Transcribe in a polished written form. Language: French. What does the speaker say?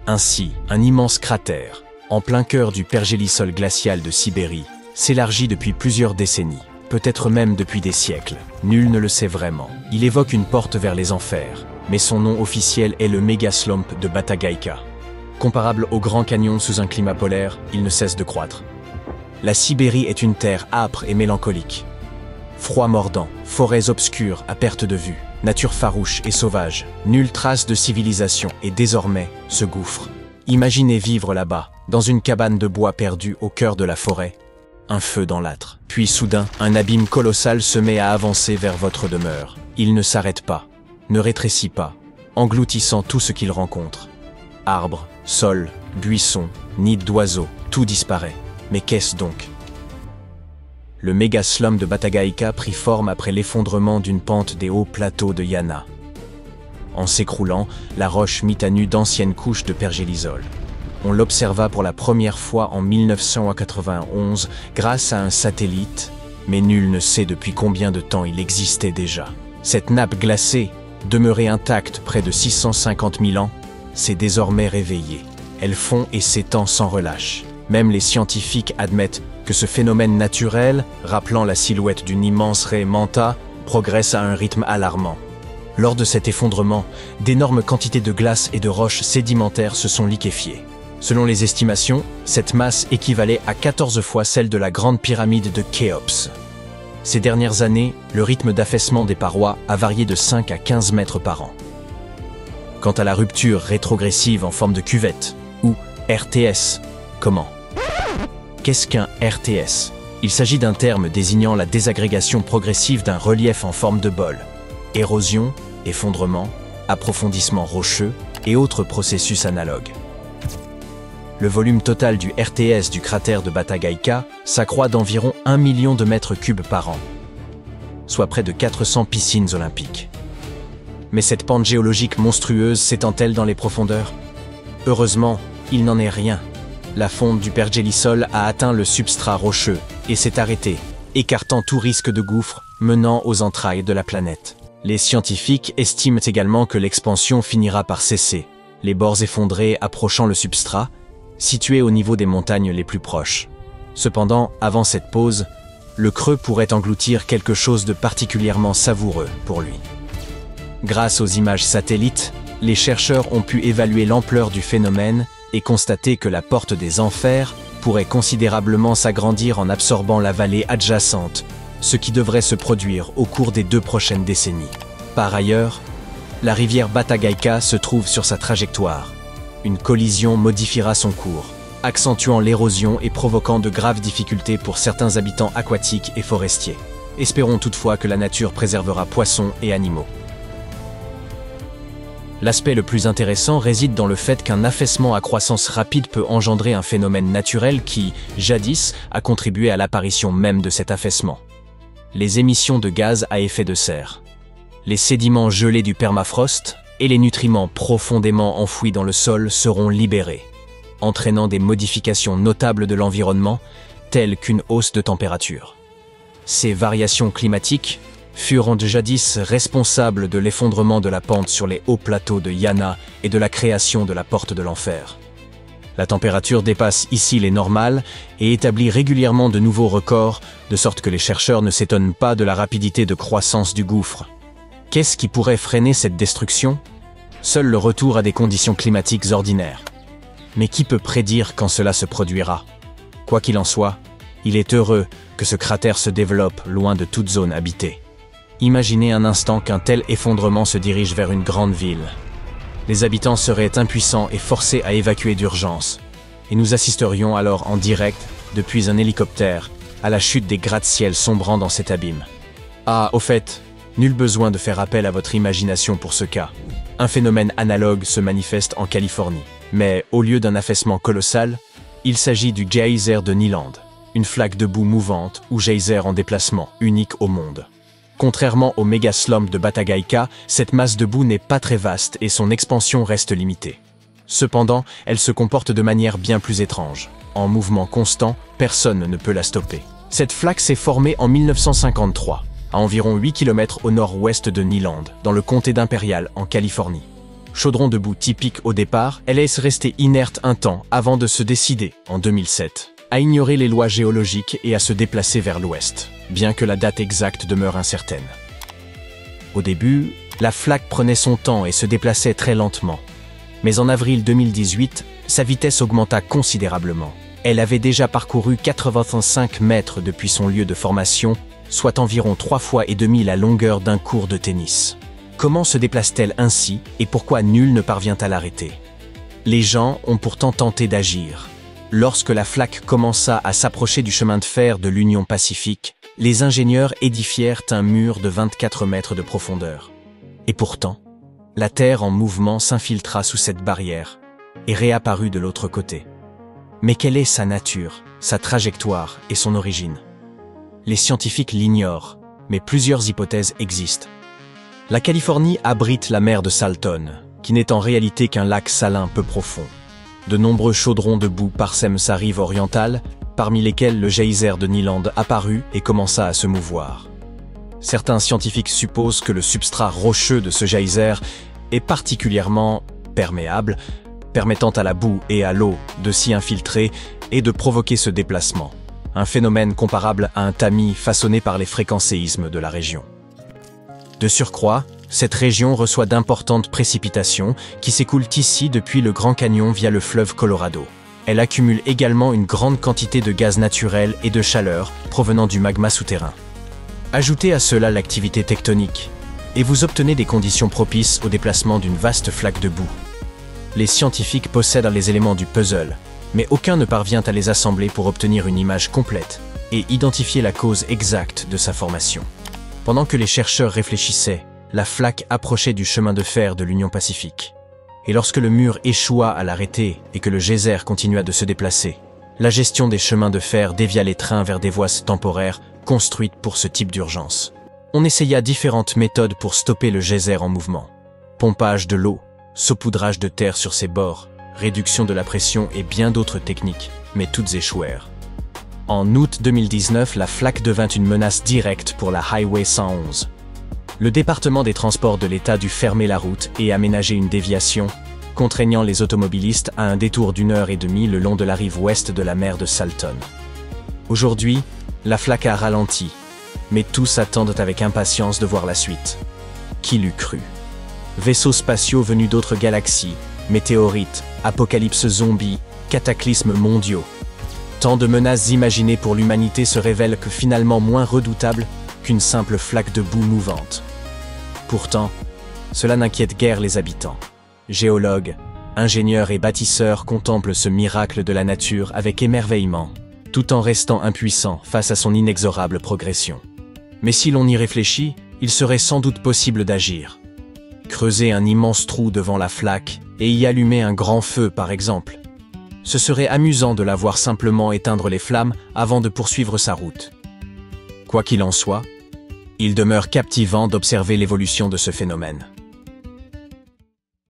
Ainsi, un immense cratère, en plein cœur du pergélisol glacial de Sibérie, s'élargit depuis plusieurs décennies, peut-être même depuis des siècles. Nul ne le sait vraiment. Il évoque une porte vers les enfers, mais son nom officiel est le Méga-Slump de Batagaïka. Comparable au Grand Canyon sous un climat polaire, il ne cesse de croître. La Sibérie est une terre âpre et mélancolique. Froid mordant, forêts obscures à perte de vue, nature farouche et sauvage, nulle trace de civilisation et désormais ce gouffre. Imaginez vivre là-bas, dans une cabane de bois perdue au cœur de la forêt. Un feu dans l'âtre. Puis soudain, un abîme colossal se met à avancer vers votre demeure. Il ne s'arrête pas, ne rétrécit pas, engloutissant tout ce qu'il rencontre. Arbres, sol, buissons, nids d'oiseaux, tout disparaît. Mais qu'est-ce donc? Le méga-slum de Batagaïka prit forme après l'effondrement d'une pente des hauts plateaux de Yana. En s'écroulant, la roche mit à nu d'anciennes couches de pergélisol. On l'observa pour la première fois en 1991 grâce à un satellite, mais nul ne sait depuis combien de temps il existait déjà. Cette nappe glacée, demeurée intacte près de 650 000 ans, s'est désormais réveillée. Elle fond et s'étend sans relâche. Même les scientifiques admettent que ce phénomène naturel, rappelant la silhouette d'une immense raie Manta, progresse à un rythme alarmant. Lors de cet effondrement, d'énormes quantités de glace et de roches sédimentaires se sont liquéfiées. Selon les estimations, cette masse équivalait à 14 fois celle de la grande pyramide de Khéops. Ces dernières années, le rythme d'affaissement des parois a varié de 5 à 15 mètres par an. Quant à la rupture rétrogressive en forme de cuvette, ou RTS, comment? Qu'est-ce qu'un RTS? Il s'agit d'un terme désignant la désagrégation progressive d'un relief en forme de bol. Érosion, effondrement, approfondissement rocheux et autres processus analogues. Le volume total du RTS du cratère de Batagaïka s'accroît d'environ 1 million de mètres cubes par an, soit près de 400 piscines olympiques. Mais cette pente géologique monstrueuse s'étend-elle dans les profondeurs? Heureusement, il n'en est rien. La fonte du pergélisol a atteint le substrat rocheux et s'est arrêtée, écartant tout risque de gouffre menant aux entrailles de la planète. Les scientifiques estiment également que l'expansion finira par cesser, les bords effondrés approchant le substrat, situé au niveau des montagnes les plus proches. Cependant, avant cette pause, le creux pourrait engloutir quelque chose de particulièrement savoureux pour lui. Grâce aux images satellites, les chercheurs ont pu évaluer l'ampleur du phénomène et constater que la porte des enfers pourrait considérablement s'agrandir en absorbant la vallée adjacente, ce qui devrait se produire au cours des 2 prochaines décennies. Par ailleurs, la rivière Batagaïka se trouve sur sa trajectoire. Une collision modifiera son cours, accentuant l'érosion et provoquant de graves difficultés pour certains habitants aquatiques et forestiers. Espérons toutefois que la nature préservera poissons et animaux. L'aspect le plus intéressant réside dans le fait qu'un affaissement à croissance rapide peut engendrer un phénomène naturel qui, jadis, a contribué à l'apparition même de cet affaissement. Les émissions de gaz à effet de serre, les sédiments gelés du permafrost et les nutriments profondément enfouis dans le sol seront libérés, entraînant des modifications notables de l'environnement, telles qu'une hausse de température. Ces variations climatiques furent jadis responsables de l'effondrement de la pente sur les hauts plateaux de Yana et de la création de la porte de l'enfer. La température dépasse ici les normales et établit régulièrement de nouveaux records, de sorte que les chercheurs ne s'étonnent pas de la rapidité de croissance du gouffre. Qu'est-ce qui pourrait freiner cette destruction? Seul le retour à des conditions climatiques ordinaires. Mais qui peut prédire quand cela se produira? Quoi qu'il en soit, il est heureux que ce cratère se développe loin de toute zone habitée. Imaginez un instant qu'un tel effondrement se dirige vers une grande ville. Les habitants seraient impuissants et forcés à évacuer d'urgence. Et nous assisterions alors en direct, depuis un hélicoptère, à la chute des gratte-ciel sombrant dans cet abîme. Ah, au fait, nul besoin de faire appel à votre imagination pour ce cas. Un phénomène analogue se manifeste en Californie. Mais au lieu d'un affaissement colossal, il s'agit du geyser de Niland, une flaque de boue mouvante ou geyser en déplacement, unique au monde. Contrairement au méga-slump de Batagaïka, cette masse de boue n'est pas très vaste et son expansion reste limitée. Cependant, elle se comporte de manière bien plus étrange. En mouvement constant, personne ne peut la stopper. Cette flaque s'est formée en 1953, à environ 8 km au nord-ouest de Niland, dans le comté d'Imperial, en Californie. Chaudron de boue typique au départ, elle laisse rester inerte un temps avant de se décider, en 2007, à ignorer les lois géologiques et à se déplacer vers l'ouest, bien que la date exacte demeure incertaine. Au début, la flaque prenait son temps et se déplaçait très lentement. Mais en avril 2018, sa vitesse augmenta considérablement. Elle avait déjà parcouru 85 mètres depuis son lieu de formation, soit environ 3,5 fois la longueur d'un court de tennis. Comment se déplace-t-elle ainsi et pourquoi nul ne parvient à l'arrêter? Les gens ont pourtant tenté d'agir. Lorsque la flaque commença à s'approcher du chemin de fer de l'Union Pacifique, les ingénieurs édifièrent un mur de 24 mètres de profondeur. Et pourtant, la Terre en mouvement s'infiltra sous cette barrière et réapparut de l'autre côté. Mais quelle est sa nature, sa trajectoire et son origine? Les scientifiques l'ignorent, mais plusieurs hypothèses existent. La Californie abrite la mer de Salton, qui n'est en réalité qu'un lac salin peu profond. De nombreux chaudrons de boue parsèment sa rive orientale, parmi lesquels le geyser de Niland apparut et commença à se mouvoir. Certains scientifiques supposent que le substrat rocheux de ce geyser est particulièrement perméable, permettant à la boue et à l'eau de s'y infiltrer et de provoquer ce déplacement, un phénomène comparable à un tamis façonné par les fréquents séismes de la région. De surcroît, cette région reçoit d'importantes précipitations qui s'écoulent ici depuis le Grand Canyon via le fleuve Colorado. Elle accumule également une grande quantité de gaz naturel et de chaleur provenant du magma souterrain. Ajoutez à cela l'activité tectonique, et vous obtenez des conditions propices au déplacement d'une vaste flaque de boue. Les scientifiques possèdent les éléments du puzzle, mais aucun ne parvient à les assembler pour obtenir une image complète et identifier la cause exacte de sa formation. Pendant que les chercheurs réfléchissaient, la flaque approchait du chemin de fer de l'Union Pacifique. Et lorsque le mur échoua à l'arrêter et que le geyser continua de se déplacer, la gestion des chemins de fer dévia les trains vers des voies temporaires construites pour ce type d'urgence. On essaya différentes méthodes pour stopper le geyser en mouvement. Pompage de l'eau, saupoudrage de terre sur ses bords, réduction de la pression et bien d'autres techniques, mais toutes échouèrent. En août 2019, la flaque devint une menace directe pour la Highway 111. Le département des transports de l'État dut fermer la route et aménager une déviation, contraignant les automobilistes à un détour d'1h30 le long de la rive ouest de la mer de Salton. Aujourd'hui, la flaque a ralenti, mais tous attendent avec impatience de voir la suite. Qui l'eût cru? Vaisseaux spatiaux venus d'autres galaxies, météorites, apocalypses zombies, cataclysmes mondiaux. Tant de menaces imaginées pour l'humanité se révèlent que finalement moins redoutables qu'une simple flaque de boue mouvante. Pourtant, cela n'inquiète guère les habitants. Géologues, ingénieurs et bâtisseurs contemplent ce miracle de la nature avec émerveillement, tout en restant impuissants face à son inexorable progression. Mais si l'on y réfléchit, il serait sans doute possible d'agir. Creuser un immense trou devant la flaque et y allumer un grand feu, par exemple. Ce serait amusant de la voir simplement éteindre les flammes avant de poursuivre sa route. Quoi qu'il en soit, il demeure captivant d'observer l'évolution de ce phénomène.